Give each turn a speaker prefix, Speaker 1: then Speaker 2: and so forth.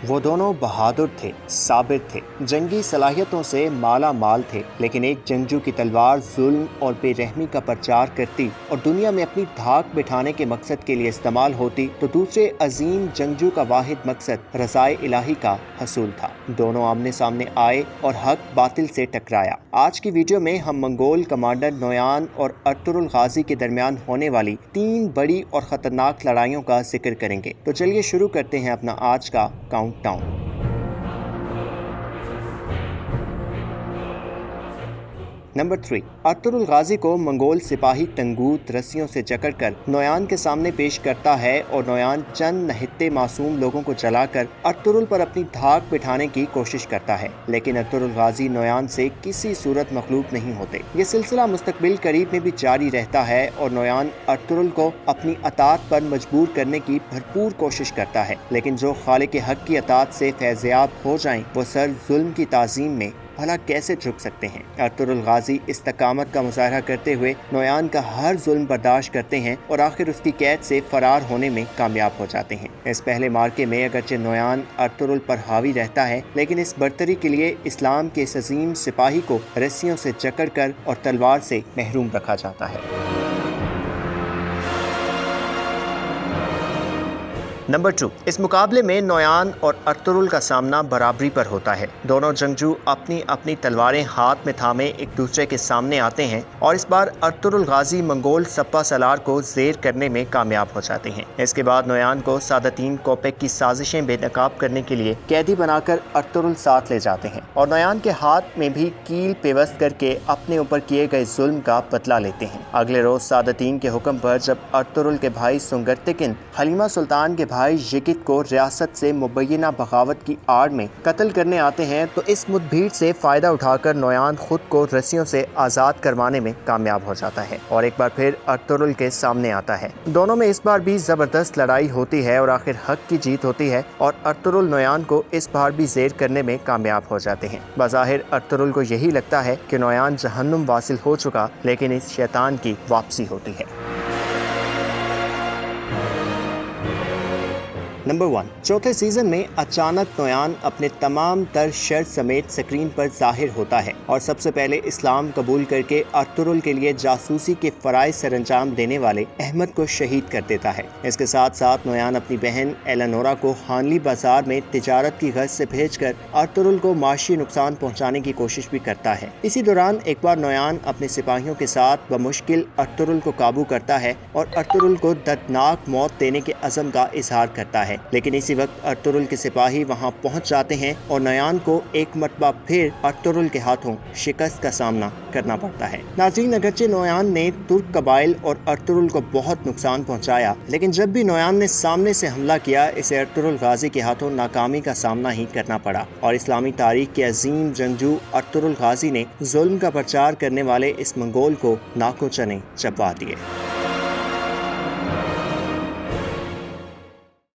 Speaker 1: وہ دونوں بہادر تھے، صابر تھے، جنگی صلاحیتوں سے مالا مال تھے، لیکن ایک جنگجو کی تلوار ظلم اور بے رحمی کا پرچار کرتی اور دنیا میں اپنی دھاک بٹھانے کے مقصد کے لیے استعمال ہوتی تو دوسرے عظیم جنگجو کا واحد مقصد رضائے الہی کا حصول تھا۔ دونوں آمنے سامنے آئے اور حق باطل سے ٹکرایا۔ آج کی ویڈیو میں ہم منگول کمانڈر نویان اور ارطغرل غازی کے درمیان ہونے والی 3 بڑی اور خطرناک لڑائیوں کا ذکر کریں گے۔ تو چلیے شروع کرتے ہیں اپنا آج کا count down. Number 3، Ertugrul Ghazi کو منگول سپاہی ٹنگوت رسیوں سے جکڑ کر نویان کے سامنے پیش کرتا ہے اور نویان چند نہتے معصوم لوگوں کو جلا کر ارطغرل پر اپنی دھاک بٹھانے کی کوشش کرتا ہے، لیکن ارطغرل غازی نویان سے کسی صورت مخلوق نہیں ہوتے۔ یہ سلسلہ مستقبل قریب میں بھی جاری رہتا ہے اور نویان ارطغرل کو اپنی اطاعت پر مجبور کرنے کی بھرپور کوشش کرتا ہے، لیکن جو خالق حق کی اطاعت سے فیضیاب ہو جائیں وہ سر ظلم کی تعظیم میں بھلا کیسے جھک سکتے ہیں۔ ارطغرل غازی استقامت کا مظاہرہ کرتے ہوئے نویان کا ہر ظلم برداشت کرتے ہیں اور آخر اس کی قید سے فرار ہونے میں کامیاب ہو جاتے ہیں۔ اس پہلے مارکے میں اگرچہ نویان ارطغرل پر حاوی رہتا ہے، لیکن اس برتری کے لیے اسلام کے اس عظیم سپاہی کو رسیوں سے جکڑ کر اور تلوار سے محروم رکھا جاتا ہے۔ نمبر 2، اس مقابلے میں نویان اور ارطغرل کا سامنا برابری پر ہوتا ہے۔ دونوں جنگجو اپنی اپنی تلواریں ہاتھ میں تھامے ایک دوسرے کے سامنے آتے ہیں اور اس بار ارطغرل غازی منگول سپہ سالار کو زیر کرنے میں کامیاب ہو جاتے ہیں۔ اس کے بعد نویان کو سادتین کوپیک کی سازشیں بے نقاب کرنے کے لیے قیدی بنا کر ارطغرل ساتھ لے جاتے ہیں اور نویان کے ہاتھ میں بھی کیل پیوست کر کے اپنے اوپر کیے گئے ظلم کا بدلہ لیتے ہیں۔ اگلے روز سادتین کے حکم پر جب ارطغرل کے بھائی سنگرتکن حلیمہ سلطان کے بھائی یگت کو ریاست سے مبینہ بغاوت کی آڑ میں قتل کرنے آتے ہیں تو اس مدبھیڑ سے فائدہ اٹھا کر نویان خود کو رسیوں سے آزاد کروانے میں کامیاب ہو جاتا ہے اور ایک بار پھر ارطغرل کے سامنے آتا ہے۔ دونوں میں اس بار بھی زبردست لڑائی ہوتی ہے اور آخر حق کی جیت ہوتی ہے اور ارطغرل نویان کو اس بار بھی زیر کرنے میں کامیاب ہو جاتے ہیں۔ بظاہر ارطغرل کو یہی لگتا ہے کہ نویان جہنم واصل ہو چکا، لیکن اس شیطان کی واپسی ہوتی ہے۔ نمبر 1، چوتھے سیزن میں اچانک نویان اپنے تمام تر شر سمیت سکرین پر ظاہر ہوتا ہے اور سب سے پہلے اسلام قبول کر کے ارطغرل کے لیے جاسوسی کے فرائض سر انجام دینے والے احمد کو شہید کر دیتا ہے۔ اس کے ساتھ ساتھ نویان اپنی بہن ایلانورا کو ہانلی بازار میں تجارت کی غرض سے بھیج کر ارطغرل کو معاشی نقصان پہنچانے کی کوشش بھی کرتا ہے۔ اسی دوران ایک بار نویان اپنے سپاہیوں کے ساتھ بمشکل ارطغرل کو قابو کرتا ہے اور ارطغرل کو دردناک موت دینے کے عزم کا اظہار کرتا ہے، لیکن اسی وقت ارطغرل کے سپاہی وہاں پہنچ جاتے ہیں اور نویان کو ایک مرتبہ پھر ارطغرل کے ہاتھوں شکست کا سامنا کرنا پڑتا ہے۔ ناظرین، اگرچہ نویان نے ترک قبائل اور ارطغرل کو بہت نقصان پہنچایا، لیکن جب بھی نویان نے سامنے سے حملہ کیا اسے ارطغرل غازی کے ہاتھوں ناکامی کا سامنا ہی کرنا پڑا اور اسلامی تاریخ کے عظیم جنگجو ارطغرل غازی نے ظلم کا پرچار کرنے والے اس منگول کو ناکو چنے چبوا دیے۔